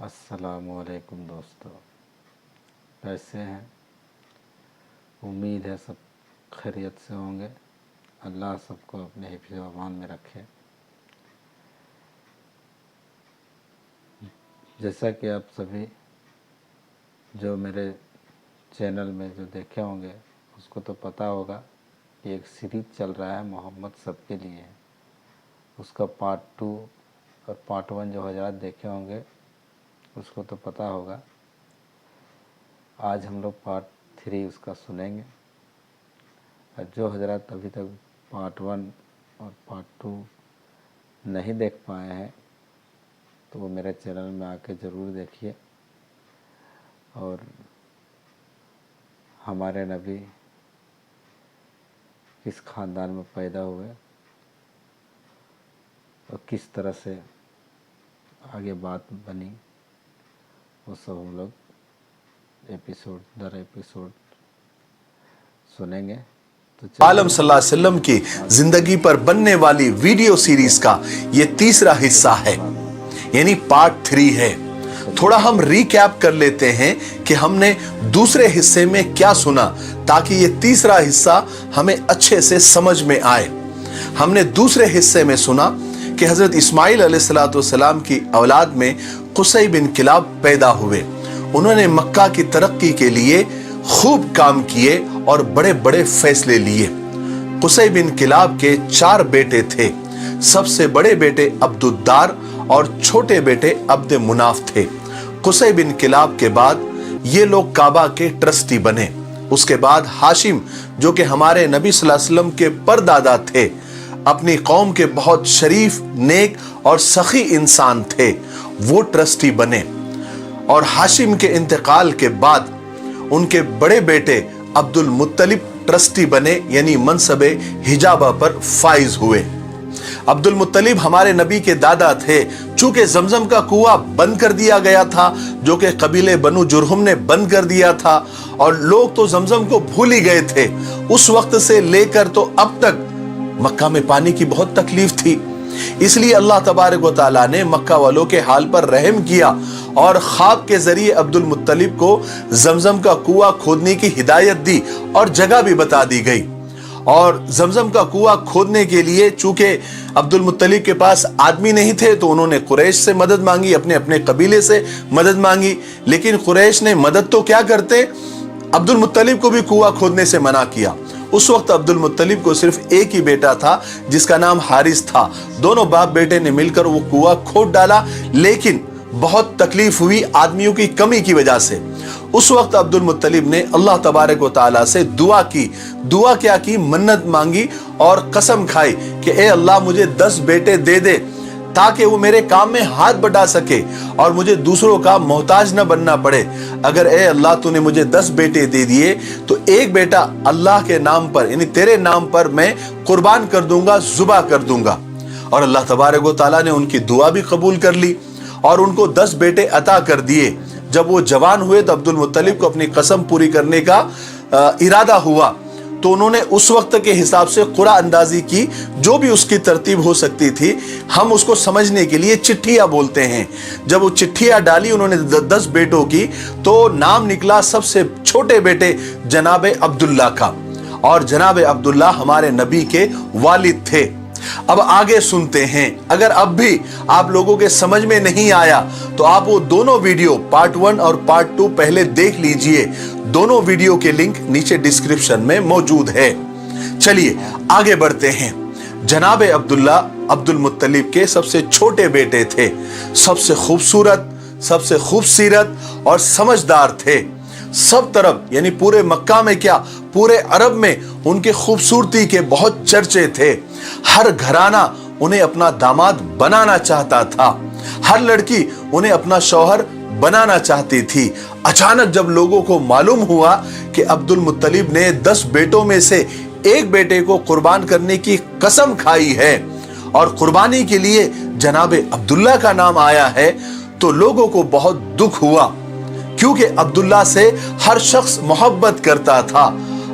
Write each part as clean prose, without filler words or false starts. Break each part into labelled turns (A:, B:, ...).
A: अस्सलामुअलैकुम दोस्तों, कैसे हैं? उम्मीद है सब खैरियत से होंगे। अल्लाह सबको अपने हिफ्ज़ व अमान में रखे। जैसा कि आप सभी जो मेरे चैनल में जो देखे होंगे उसको तो पता होगा कि एक सीरीज़ चल रहा है मोहम्मद सबके लिए है। उसका पार्ट 2 और पार्ट 1 जो हज़रात देखे होंगे उसको तो पता होगा। आज हम लोग पार्ट 3 उसका सुनेंगे। और जो हज़रात अभी तक पार्ट 1 और पार्ट 2 नहीं देख पाए हैं तो वो मेरे चैनल में आके ज़रूर देखिए। और हमारे नबी किस ख़ानदान में पैदा हुए और किस तरह से आगे बात बनी वो सब हम लोग एपिसोड दर एपिसोड सुनेंगे। तो
B: आलम सल्लल्लाहु अलैहि वसल्लम की जिंदगी पर बनने वाली वीडियो सीरीज का ये तीसरा हिस्सा है, यानी पार्ट 3 है। थोड़ा हम रिकैप कर लेते हैं कि हमने दूसरे हिस्से में क्या सुना, ताकि ये तीसरा हिस्सा हमें अच्छे से समझ में आए। हमने दूसरे हिस्से में सुना कि हजरत इस्माइल अलैहिस्सलाम की औलाद में कुसै बिन किलाब पैदा हुए। उन्होंने मक्का की तरक्की के लिए खूब काम किए और बड़े बड़े फैसले लिए। कुसै बिन किलाब के 4 बेटे थे। सबसे बड़े बेटे अब्दुद्दार और छोटे बेटे अब्द मुनाफ थे। कुसै बिन किलाब के बाद ये लोग काबा के ट्रस्टी बने। उसके बाद हाशिम, जो कि हमारे नबी सल्लल्लाहु अलैहि वसल्लम के परदादा थे, अपनी कौम के बहुत शरीफ, नेक और सखी इंसान थे, वो ट्रस्टी बने। और हाशिम के इंतकाल के बाद उनके बड़े बेटे अब्दुल मुत्तलिब ट्रस्टी बने, यानी मनसबे हिजाबा पर फाइज हुए। अब्दुल मुत्तलिब हमारे नबी के दादा थे। चूंकि जमजम का कुआं बंद कर दिया गया था, जो कि कबीले बनु जुरहुम ने बंद कर दिया था, और लोग तो जमजम को भूल ही गए थे। उस वक्त से लेकर तो अब तक मक्का में पानी की बहुत तकलीफ थी। इसलिए अल्लाह तबारक व तआला ने मक्का वालों के हाल पर रहम किया और ख्वाब के जरिए अब्दुल मुत्तलिब को जमजम का कुआं खोदने की हिदायत दी और जगह भी बता दी गई। और जमजम का कुआं खोदने के लिए चूंकि अब्दुल मुत्तलिब के पास आदमी नहीं थे, तो उन्होंने कुरैश से मदद मांगी, अपने अपने कबीले से मदद मांगी। लेकिन कुरैश ने मदद तो क्या करते, अब्दुल मुत्तलिब को भी कुआं खोदने से मना किया। उस वक्त अब्दुल मुत्तलिब को सिर्फ एक ही बेटा था, जिसका नाम हारिस था। दोनों बाप बेटे ने मिलकर वो कुआं खोद डाला, लेकिन बहुत तकलीफ हुई आदमियों की कमी की वजह से। उस वक्त अब्दुल मुत्तलिब ने अल्लाह तबारक व तआला से दुआ की। दुआ क्या की? मन्नत मांगी और कसम खाई कि ए अल्लाह, मुझे 10 बेटे दे दे, ताकि वो मेरे काम में हाथ बढ़ा सके और मुझे दूसरों का मोहताज न बनना पड़े। अगर ए अल्लाह तूने मुझे 10 बेटे दे दिए तो एक बेटा अल्लाह के नाम पर, यानी तेरे नाम पर मैं कुर्बान कर दूंगा, जुबा कर दूंगा। और अल्लाह तबारक व तआला ने उनकी दुआ भी कबूल कर ली और उनको 10 बेटे अता कर दिए। जब वो जवान हुए तो अब्दुल मुत्तलिब को अपनी कसम पूरी करने का इरादा हुआ, तो उन्होंने उस वक्त के हिसाब से कुरा अंदाजी की, जो भी उसकी तरतीब हो सकती थी। हम उसको समझने के लिए चिट्ठियां बोलते हैं। जब वो चिट्ठियां डाली उन्होंने 10 बेटों की, तो नाम निकला सबसे छोटे बेटे जनाबे अब्दुल्ला का, और जनाबे अब्दुल्ला हमारे नबी के वालिद थे। अब आगे सुनते हैं। अगर अब भी आप लोगों के समझ में नहीं आया तो आप वो दोनों वीडियो पार्ट 1 और पार्ट 2 पहले देख लीजिए। दोनों वीडियो के लिंक नीचे डिस्क्रिप्शन में मौजूद है। चलिए आगे बढ़ते हैं। जनाबे अब्दुल्ला अब्दुल मुत्तलिब के सबसे छोटे बेटे थे। सबसे खूबसूरत, सबसे खूबसीरत और समझदार थे। सब तरफ, यानी पूरे मक्का में क्या, पूरे अरब में उनके खूबसूरती के बहुत चर्चे थे। हर घराना उन्हें अपना दामाद बनाना चाहता था। हर लड़की उन्हें अपना शौहर बनाना चाहती थी। अचानक जब लोगों को मालूम हुआ कि अब्दुल मुत्तलिब ने 10 बेटों में से एक बेटे को कुर्बान करने की कसम खाई है और कुर्बानी के लिए जनाबे अब्दुल्ला का नाम आया है, तो लोगों को बहुत दुख हुआ, क्योंकि अब्दुल्ला से हर शख्स मोहब्बत करता था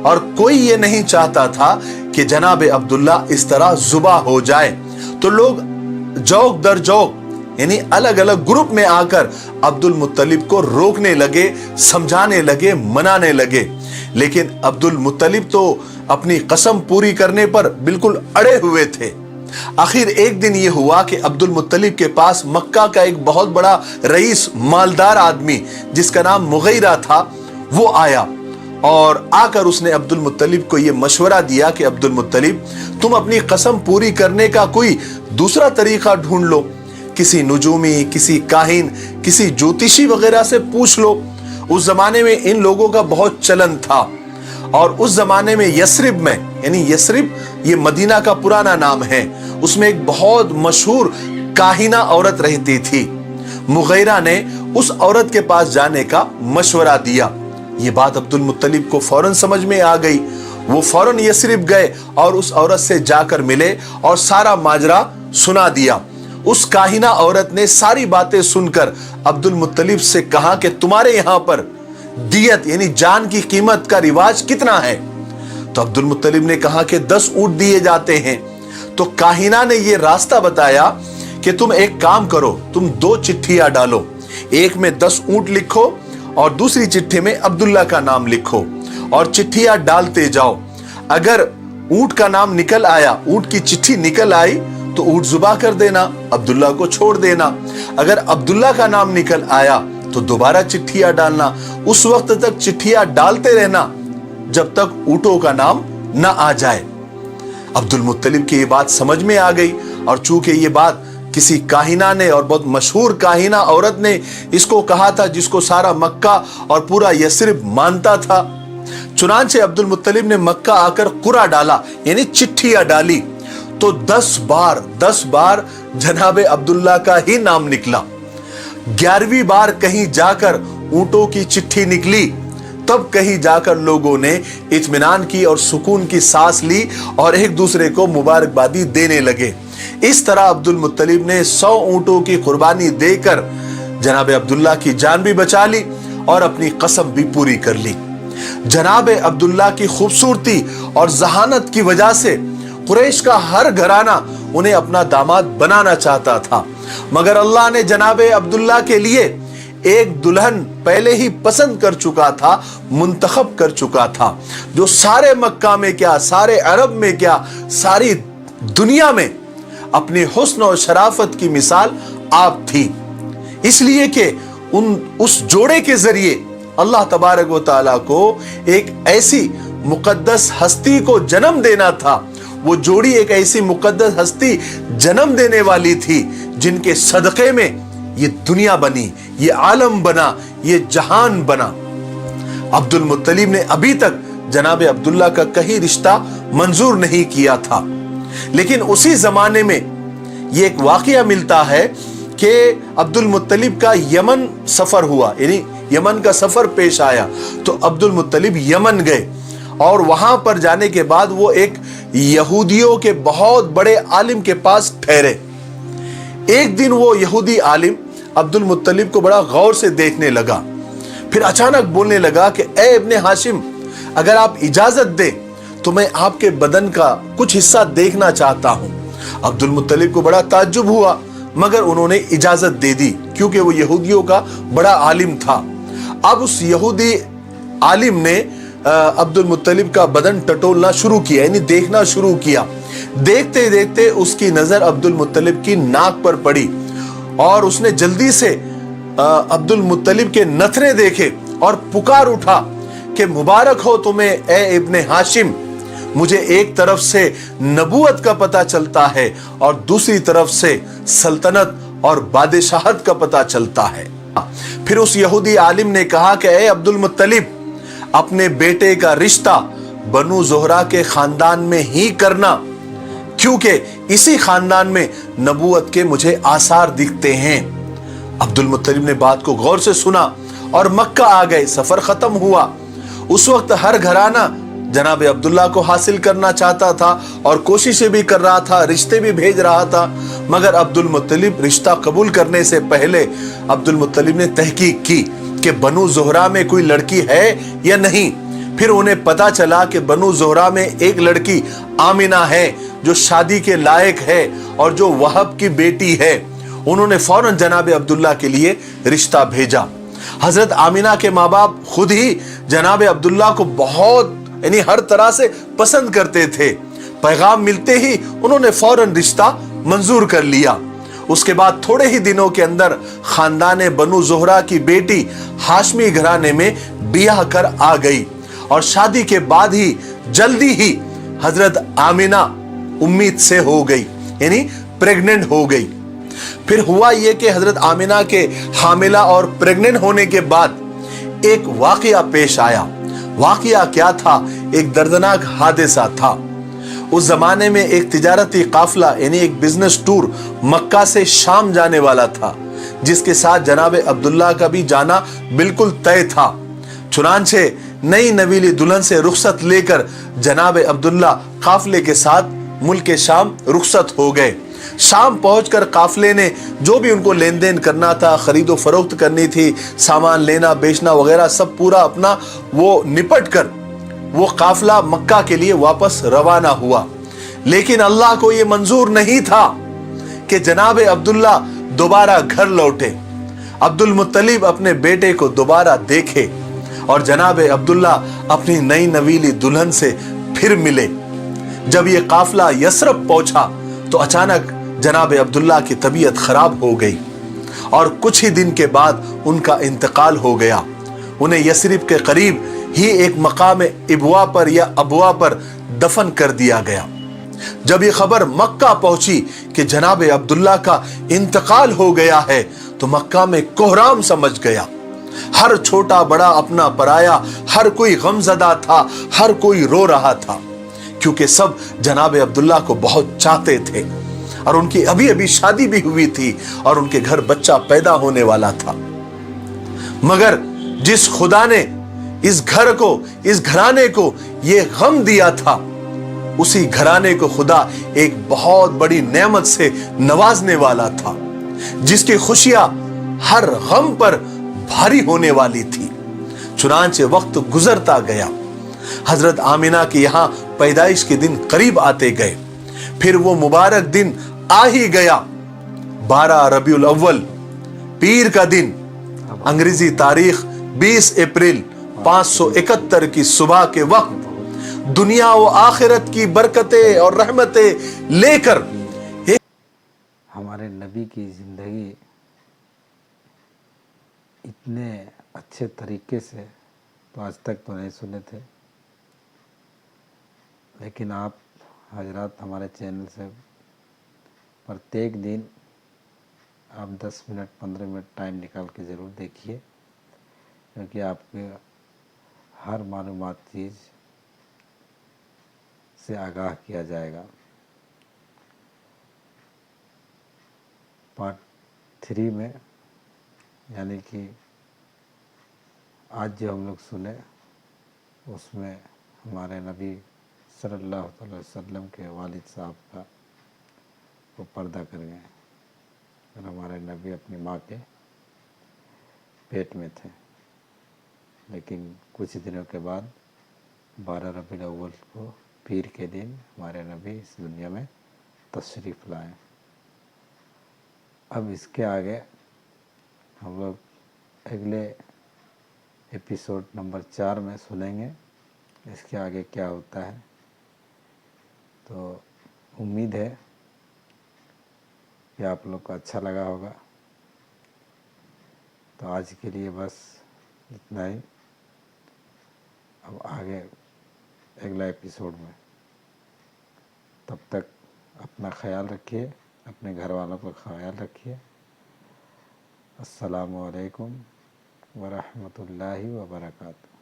B: और कोई ये नहीं चाहता था कि जनाबे अब्दुल्ला इस तरह जुबा हो जाए। तो लोग जौक दर जौक यानी अलग अलग ग्रुप में आकर अब्दुल मुत्तलिब को रोकने लगे, समझाने लगे, मनाने लगे। लेकिन अब्दुल मुत्तलिब तो अपनी कसम पूरी करने पर बिल्कुल अड़े हुए थे। आखिर एक दिन यह हुआ कि अब्दुल मुत्तलिब के पास मक्का का एक बहुत बड़ा रईस, मालदार आदमी जिसका नाम मुगैरा था, वो आया और आकर उसने अब्दुल मुत्तलिब को यह मशवरा दिया कि अब्दुल मुत्तलिब, तुम अपनी कसम पूरी करने का कोई दूसरा तरीका ढूंढ लो, किसी नुजूमी, किसी काहिन, किसी ज्योतिषी वगैरह से पूछ लो। उस जमाने में इन लोगों का बहुत चलन था और उस जमाने में यसरिब में, यानी यसरिब ये मदीना का पुराना नाम है, उसमें एक बहुत मशहूर काहिना औरत रहती थी। मुगैरा ने उस औरत के पास जाने का मशवरा दिया। ये बात अब्दुल मुत्तलिब को फौरन समझ में आ गई। वो फौरन यसरिब गए और उस औरत से जाकर मिले और सारा माजरा सुना दिया। उस काहिना औरत ने सारी बातें सुनकर अब्दुल मुत्तलिब से कहा कि तुम्हारे यहां पर दियत यानी जान की कीमत का रिवाज कितना है? तो अब्दुल मुत्तलिब ने कहा कि 10 ऊंट दिए जाते हैं। तो काहिना ने यह रास्ता बताया कि तुम एक काम करो, तुम 2 चिट्ठियां डालो, एक में 10 ऊंट लिखो और दूसरी चिट्ठी में अब्दुल्ला का नाम लिखो और चिट्ठियां डालते जाओ। अगर ऊंट का नाम निकल आया, ऊंट की चिट्ठी निकल आई तो ऊंट जुबा कर देना, अब्दुल्ला को छोड़ देना। अगर अब्दुल्ला का नाम निकल आया तो दोबारा चिट्ठियां डालना। उस वक्त तक चिट्ठियां डालते रहना जब तक ऊंटों का नाम ना आ जाए। अब्दुल मुत्तलिब की ये बात समझ में आ गई और चूंकि ये बात किसी काहिना ने और बहुत मशहूर काहिना औरत ने इसको कहा था जिसको सारा मक्का और पूरा यसरिब मानता था, चुनांचे अब्दुल मुत्तलिब ने मक्का आकर कुरा डाला यानी चिट्ठियां डाली तो 10 बार जनाबे अब्दुल्ला का ही नाम निकला। 11वीं बार कहीं जाकर ऊंटों की चिट्ठी निकली, तब कहीं जाकर लोगों ने इत्मीनान की और सुकून की सांस ली और एक दूसरे को मुबारकबादी देने लगे। इस तरह अब्दुल मुत्तलिब ने 100 ऊंटों की कुर्बानी देकर जनाबे अब्दुल्ला की जान भी बचा ली और अपनी कसम भी पूरी कर ली। जनाबे अब्दुल्ला की खूबसूरती और जहानत की वजह से कुरैश का हर घराना उन्हें अपना दामाद बनाना चाहता था, मगर अल्लाह ने जनाबे अब्दुल्ला के लिए एक दुल्हन पहले ही पसंद कर चुका था, मुंतखब कर चुका था, जो सारे मक्का में क्या, सारे अरब में क्या, सारी दुनिया में अपने हुस्न और शराफत की मिसाल आप थी। इसलिए कि उस जोड़े के जरिए अल्लाह तबारक व तआला को एक ऐसी मुकद्दस हस्ती को जन्म देना था। वो जोड़ी एक ऐसी मुकद्दस हस्ती जन्म देने वाली थी जिनके सदक़े में ये दुनिया बनी, ये आलम बना, ये जहान बना। अब्दुल मुत्तलिब ने अभी तक जनाबे अब्दुल्ला का कहीं रिश्ता मंजूर नहीं किया था, लेकिन उसी जमाने में ये एक वाकया मिलता है कि अब्दुल मुत्तलिब का यमन सफर हुआ, यानी यमन का सफर पेश आया। तो अब्दुल मुत्तलिब यमन गए और वहां पर जाने के बाद वो एक यहूदियों के बहुत बड़े आलिम के पास ठहरे। एक दिन वो यहूदी आलिम अब्दुल मुत्तलिब को बड़ा गौर से देखने लगा, फिर अचानक बोलने लगा कि ए इब्ने हाशिम, अगर आप इजाजत दे तो मैं आपके बदन का कुछ हिस्सा देखना चाहता हूं। अब्दुल मुत्तलिब को बड़ा ताज्जुब हुआ, मगर उन्होंने इजाजत दे दी क्योंकि वो यहूदियों का बड़ा आलिम था। अब उस यहूदी आलिम ने अब्दुल मुत्तलिब का बदन टटोलना शुरू किया, यानी देखना शुरू किया। देखते देखते उसकी नजर अब्दुल मुत्तलिब की नाक पर पड़ी और उसने जल्दी से अब्दुल मुत्तलिब के नथने देखे और पुकार उठा कि मुबारक हो तुम्हें ए इब्ने हाशिम, मुझे एक तरफ से नबूवत का पता चलता है और दूसरी तरफ से सल्तनत और बादशाहत का पता चलता है। फिर उस यहूदी आलिम ने कहा कि ए अब्दुल मुत्तलिब, अपने बेटे का रिश्ता बनु ज़ोहरा के खानदान में ही करना, क्योंकि इसी खानदान में नबूवत के मुझे आसार दिखते हैं। अब्दुल मुत्तलिब ने बात को गौर से सुना और मक्का आ गए। सफर खत्म हुआ। उस वक्त हर घराना जनाब अब्दुल्ला को हासिल करना चाहता था और कोशिशें भी कर रहा था, रिश्ते भी भेज रहा था, मगर अब्दुल मुत्तलिब रिश्ता कबूल करने से पहले अब्दुल मुत्तलिब ने तहकीक की कि बनु ज़ोहरा में कोई लड़की है या नहीं। फिर उन्हें पता चला कि बनु ज़ोहरा में एक लड़की आमिना है जो शादी के लायक है और जो वहब की बेटी है। उन्होंने फौरन जनाब अब्दुल्ला के लिए रिश्ता भेजा। हजरत आमिना के माँ बाप खुद ही जनाब अब्दुल्ला को बहुत यानी हर तरह से पसंद करते थे। पैगाम मिलते ही उन्होंने फौरन रिश्ता मंजूर कर लिया। उसके बाद थोड़े ही दिनों के अंदर खानदान बनु जोहरा की बेटी हाशमी घराने में बियाह कर आ गई और शादी के बाद ही जल्दी ही हजरत आमिना उम्मीद से हो गई, यानी प्रेग्नेंट हो गई। फिर हुआ यह कि हजरत आमिना के हामिला और प्रेग्नेंट होने के बाद एक वाकया पेश आया। वाकया क्या था? एक दर्दनाक हादसा था। उस जमाने में एक तिजारती काफिला यानी एक बिजनेस टूर मक्का से शाम जाने वाला था, जिसके साथ जनाब अब्दुल्ला का भी जाना बिल्कुल तय था। चुनांचे नई नवीली दुल्हन से रुखसत लेकर जनाब अब्दुल्ला काफिले के साथ मुल्क शाम रुखसत हो गए। शाम पहुंचकर काफिले ने जो भी उनको लेन देन करना था, खरीदो फरोख्त करनी थी, सामान लेना बेचना वगैरह सब पूरा अपना वो निपट कर वो काफिला मक्का के लिए वापस रवाना हुआ। लेकिन अल्लाह को यह मंजूर नहीं था कि जनाब अब्दुल्ला दोबारा घर लौटे, अब्दुल मुत्तलिब अपने बेटे को दोबारा देखे और जनाब अब्दुल्ला अपनी नई नवीली दुल्हन से फिर मिले। जब यह काफिला यसरब पहुंचा तो अचानक जनाब अब्दुल्ला की तबीयत खराब हो गई और कुछ ही दिन के बाद उनका इंतकाल हो गया। उन्हें यसरिब के करीब ही एक मकाम इबवा पर या अबवा पर दफन कर दिया गया। जब ये खबर मक्का पहुंची कि जनाब अब्दुल्ला का इंतकाल हो गया है तो मक्का में कोहराम समझ गया। हर छोटा बड़ा अपना पराया, हर कोई गमजदा था, हर कोई रो रहा था, क्योंकि सब जनाब अब्दुल्ला को बहुत चाहते थे और उनकी अभी अभी शादी भी हुई थी और उनके घर बच्चा पैदा होने वाला था। मगर जिस खुदा ने इस घर को, इस घराने को ये गम दिया था, उसी घराने को खुदा एक बहुत बड़ी नेमत से नवाजने वाला था, जिसकी खुशियां हर गम पर भारी होने वाली थी। चुनांचे वक्त गुजरता गया, हजरत आमिना के यहां पैदाइश के दिन करीब आते गए। फिर वो मुबारक दिन आ ही गया, 12 रबीउल अव्वल पीर का दिन, अंग्रेजी तारीख 20 अप्रैल 571 की सुबह के वक्त दुनिया व आखिरत की बरकतें और रहमतें लेकर
A: हमारे नबी की ज़िंदगी इतने अच्छे तरीके से तो आज तक तो नहीं सुने थे, लेकिन आप हजरात हमारे चैनल से प्रत्येक दिन आप 10 मिनट 15 मिनट टाइम निकाल के ज़रूर देखिए, क्योंकि आपके हर मालूमात चीज़ से आगाह किया जाएगा। पार्ट 3 में यानी कि आज जो हम लोग सुने उसमें हमारे नबी सल्लल्लाहु अलैहि वसल्लम के वालिद साहब का वो पर्दा कर गए और हमारे नबी अपनी माँ के पेट में थे। लेकिन कुछ दिनों के बाद 12 रबीउल अव्वल को पीर के दिन हमारे नबी इस दुनिया में तशरीफ़ लाए। अब इसके आगे हम लोग अगले एपिसोड नंबर 4 में सुनेंगे इसके आगे क्या होता है। तो उम्मीद है कि आप लोग को अच्छा लगा होगा। तो आज के लिए बस इतना ही। अब आगे अगला एपिसोड में, तब तक अपना ख्याल रखिए, अपने घर वालों का ख्याल रखिए। अस्सलामु अलैकुम व रहमतुल्लाहि व बरकातहू।